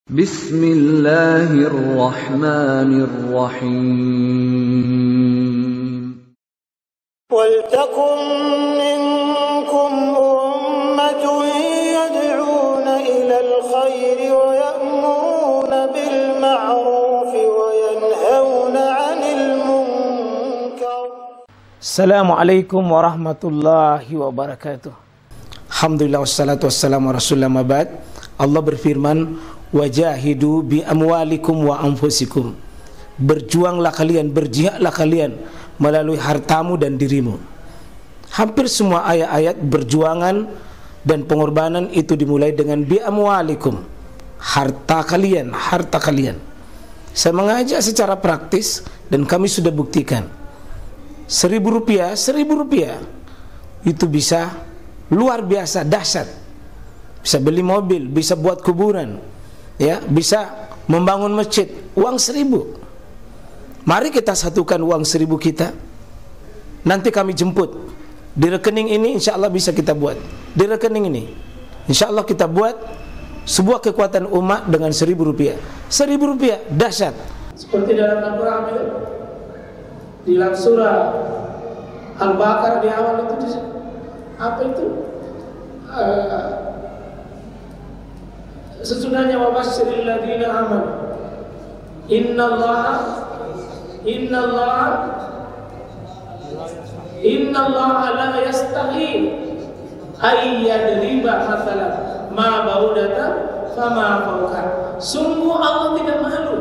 Bismillahirrahmanirrahim. وَلْتَكُنْ مِنْكُمْ أُمَّةٌ يَدْعُونَ إِلَى الْخَيْرِ وَيَأْمُرُونَ بِالْمَعْرُوفِ وَيَنْهَوْنَ عَنِ الْمُنْكَرِ. Assalamualaikum warahmatullahi wabarakatuh. Alhamdulillah wassalatu wassalamu ala rasulillah mabad. Allah berfirman, wajahidu bi amwalikum wa anfusikum. Berjuanglah kalian, berjihadlah kalian melalui hartamu dan dirimu. Hampir semua ayat-ayat berjuangan dan pengorbanan itu dimulai dengan bi amwalikum, harta kalian, harta kalian. Saya mengajak secara praktis dan kami sudah buktikan. Rp1.000 itu bisa luar biasa dahsyat. Bisa beli mobil, bisa buat kuburan, ya, bisa membangun masjid. Uang 1.000. Mari kita satukan uang 1.000 kita. Nanti kami jemput. Di rekening ini insya Allah bisa kita buat. Di rekening ini insya Allah kita buat sebuah kekuatan umat dengan Rp1.000. Rp1.000 dahsyat. Seperti dalam Al-Quran itu, di dalam surah Al-Baqarah di awal itu apa itu? Sesudahnya wabashiril ladzina amanu Innallaha la yastahi ayyadriba mathalan ma ba'udata fama fawqa. Sungguh Allah tidak malu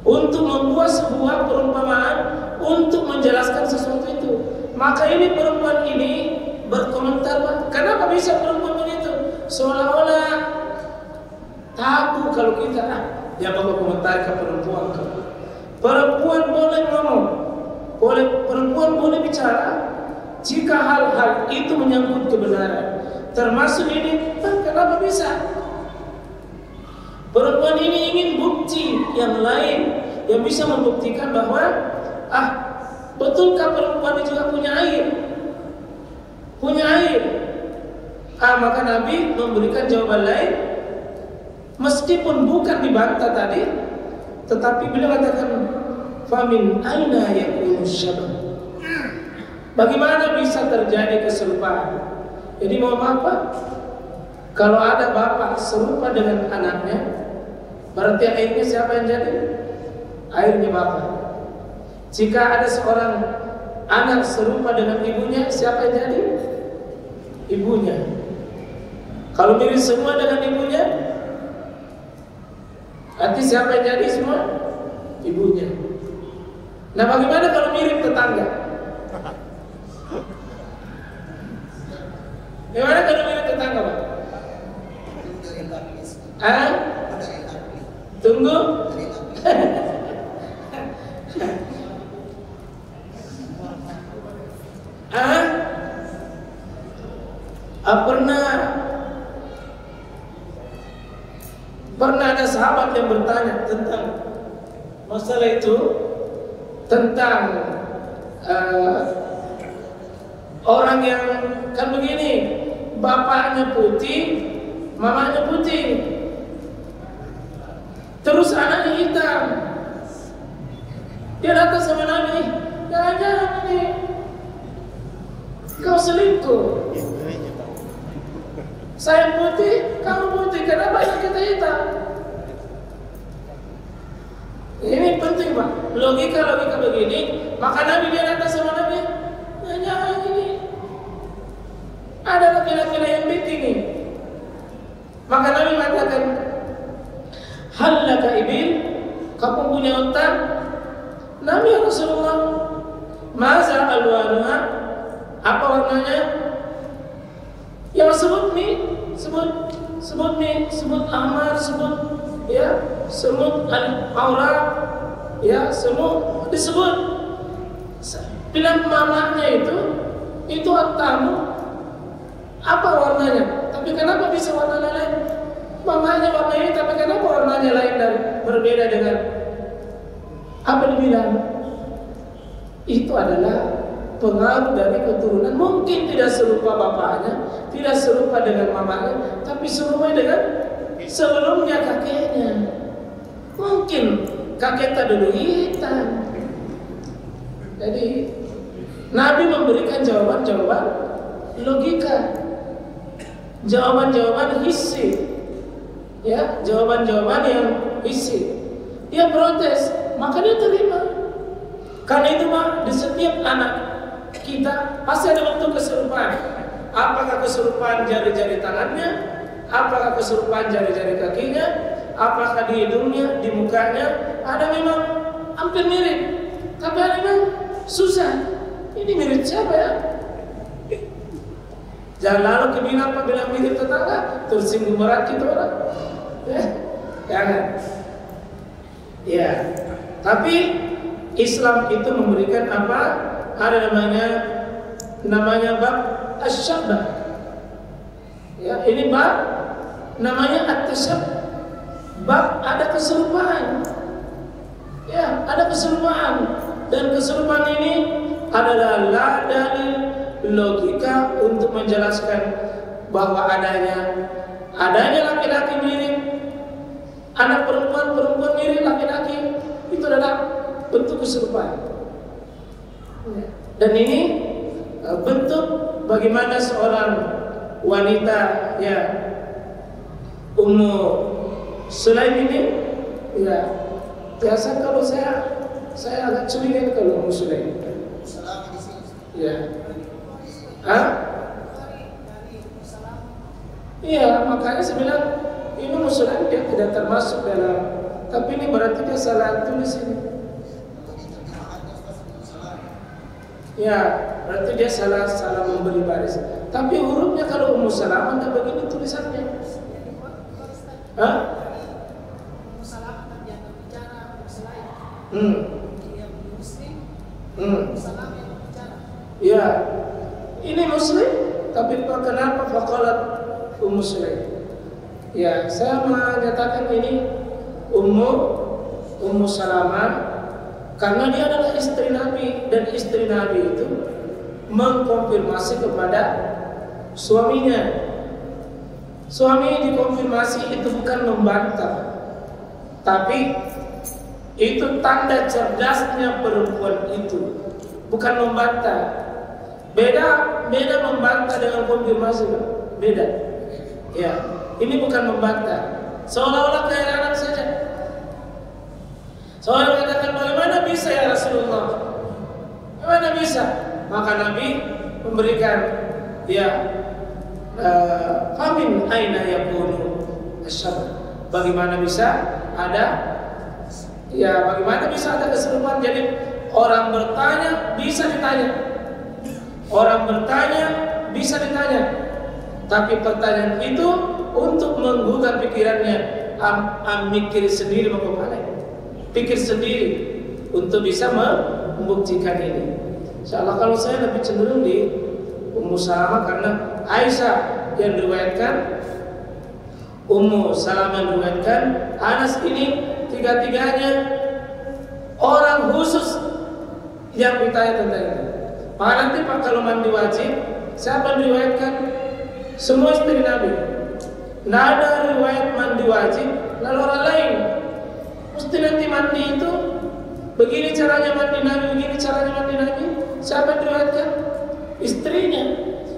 untuk membuat sebuah perumpamaan untuk menjelaskan sesuatu itu. Maka ini perempuan ini berkomentar, kenapa bisa perempuan begitu? Seolah-olah tabu kalau kita ya bapak komentar ke perempuan. Perempuan boleh ngomong, perempuan boleh bicara jika hal-hal itu menyangkut kebenaran. Termasuk ini, kenapa bisa? Perempuan ini ingin bukti yang lain yang bisa membuktikan bahwa betulkah perempuan itu juga punya air? Punya air. Maka Nabi memberikan jawaban lain, meskipun bukan dibantah tadi, tetapi beliau katakan, famin aina yakunu syabah. Bagaimana bisa terjadi keserupaan? Jadi mau apa? Kalau ada bapak serupa dengan anaknya, berarti airnya siapa yang jadi? Airnya bapak. Jika ada seorang anak serupa dengan ibunya, siapa yang jadi? Ibunya. Kalau mirip semua dengan ibunya, berarti siapa yang jadi semua? Ibunya. Nah, bagaimana kalau mirip tetangga? Bagaimana kalau mirip tetangga, Pak? Tunggu. Pernah ada sahabat yang bertanya tentang masalah itu, tentang orang yang kan begini, bapaknya putih, mamanya putih, terus anaknya hitam. Dia datang sama Nabi, jangan-jangan ini kau selingkuh. Saya putih, kamu putih, kenapa kita hitam? Ini penting, Pak. Logika begini, maka Nabi dia datang sama Nabi, jangan ini ada laki-laki yang meeting ini. Maka Nabi mengatakan, hal laka ibil, kamu punya unta? Nabi Rasulullah, maza alwanuha, apa warnanya? Yang sebut ahmar, sebut al-aura, ya, semua disebut. Bilang mamanya itu tamu, apa warnanya? Tapi kenapa bisa warna lain? Mamanya warna ini, tapi kenapa warnanya lain dan berbeda dengan apa dibilang? Itu adalah pengaruh dari keturunan. Mungkin tidak serupa bapaknya, tidak serupa dengan mamanya, tapi serupa dengan sebelumnya kakek mungkin kakek dulu hitam. Jadi Nabi memberikan jawaban-jawaban logika, jawaban-jawaban hissi, ya, jawaban-jawaban yang hissi. Dia protes, maka dia terima. Karena itu mah di setiap anak kita pasti ada waktu keserupaan. Apakah keserupaan jari-jari tangannya? Apakah keserupaan jari-jari kakinya? Apakah di hidungnya, di mukanya? Ada memang hampir mirip, tapi ada memang susah. Ini mirip siapa ya? Jangan lalu kebilang apa bilang mirip tetangga, tersinggung berat kita orang. Jangan. Ya, tapi Islam itu memberikan apa? Ada namanya bab asy-syabah. Ya, ini bab namanya at-tasyabbah. Bab ada keserupaan. Ya, ada keserupaan, dan keserupaan ini adalah dalil logika untuk menjelaskan bahwa adanya laki-laki mirip, anak perempuan mirip laki-laki, itu adalah bentuk keserupaan. Dan ini bentuk bagaimana seorang wanita, ya, Ummu Sulaim ini, ya, biasa kalau saya agak curiga kalau Ummu Sulaim. Ya. Iya, makanya saya bilang ini Ummu Sulaim dia tidak termasuk dalam, tapi ini berarti dia salah tulis ini. Ya, berarti dia salah memberi baris. Tapi hurufnya kalau Ummu Salamah enggak begini tulisannya. Hah? Ummu Salamah yang berbicara Sulaim. Dia muslim. Ummu Salamah yang berbicara. Ya. Ini muslim, tapi kenapa faqalat Ummu Sulaim? Ya, saya menyatakan ini Ummu Salamah karena dia adalah istri Nabi, dan istri Nabi itu mengkonfirmasi kepada suaminya. Suami dikonfirmasi itu bukan membantah, tapi itu tanda cerdasnya perempuan itu, bukan membantah. Beda membantah dengan konfirmasi, beda. Ya, ini bukan membantah, seolah-olah keheranan saja. Soalnya mengatakan, bagaimana bisa ya Rasulullah? Bagaimana bisa? Maka Nabi memberikan, ya, famin aina yakunu asyabah. Bagaimana bisa ada, ya, bagaimana bisa ada keserupaan? Jadi orang bertanya bisa ditanya, orang bertanya bisa ditanya, tapi pertanyaan itu untuk menggugah pikirannya, mikir sendiri mengkepalanya, pikir sendiri untuk bisa membuktikan ini. Insyaallah kalau saya lebih cenderung di Ummu Salamah, karena Aisyah yang riwayatkan, Ummu Salamah yang riwayatkan, Anas, ini tiga-tiganya orang khusus yang ditanya tentang ini. Maka nanti Pak, kalau mandi wajib, siapa yang riwayatkan? Semua istri Nabi. Tidak ada riwayat mandi wajib lalu orang lain. Mesti nanti mandi itu begini caranya mandi Nabi, begini caranya mandi Nabi. Siapa yang riwayatkan? Istrinya.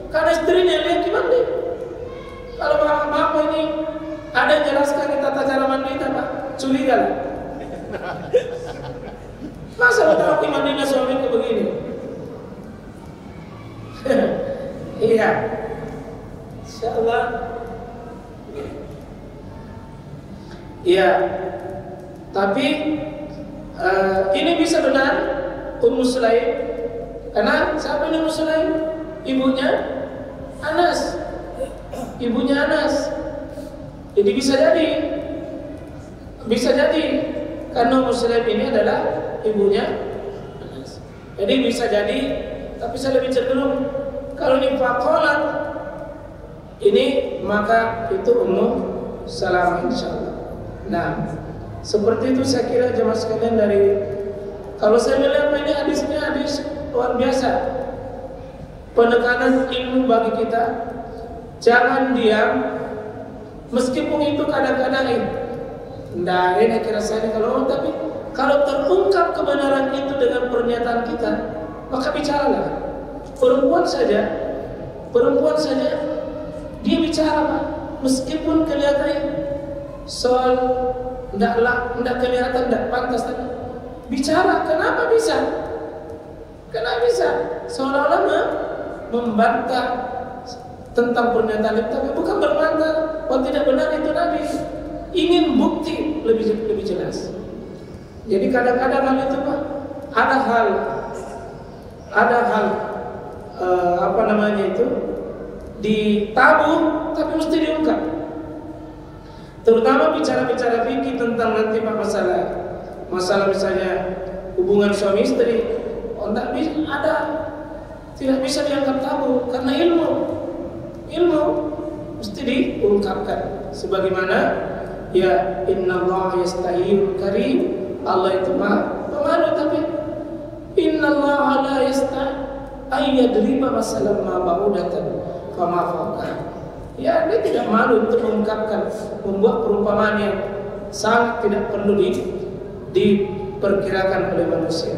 Karena istrinya lihat mandi. Kalau bapak ini ada yang jelaskan tata cara mandi kita, Pak, curiga lah. Masa betul mandinya suamiku begini? Iya, insyaallah. Iya, tapi ini bisa benar Ummu Sulaim, karena siapa ini Ummu Sulaim? Ibunya Anas, ibunya Anas. Jadi bisa jadi karena Ummu Sulaim ini adalah ibunya Anas. Jadi bisa jadi, tapi saya lebih cenderung kalau ini faqalat ini, maka itu Ummu Salamah insyaallah. Nah, seperti itu saya kira jemaah sekalian. Dari kalau saya melihat ini hadisnya hadis luar biasa, penekanan ilmu bagi kita. Jangan diam, meskipun itu kadang-kadang Tidak enak rasanya kalau tapi kalau terungkap kebenaran itu dengan pernyataan kita, maka bicaralah. Perempuan saja dia bicara, Pak, meskipun kelihatan soal tidak kelihatan, tidak pantas, tapi bicara. Kenapa bisa? Seolah-olah membantah tentang pernyataan itu, tapi bukan berbantah. Kalau tidak benar itu Nabi ingin bukti lebih jelas. Jadi kadang-kadang hal itu, Pak, ada hal apa namanya itu ditabung tapi mesti diungkap. Terutama bicara-bicara fikih tentang nanti Pak masalah misalnya hubungan suami istri, tidak bisa dianggap tabu karena ilmu mesti diungkapkan. Sebagaimana ya innallaha yastahiyul karim, Allah itu Maha pemalu, tapi innallaha la yastahi ayyadriba masalan ma ba'udatan fama fawqa. Ya, dia tidak malu untuk mengungkapkan, membuat perumpamaan yang sangat tidak perlu diperkirakan oleh manusia.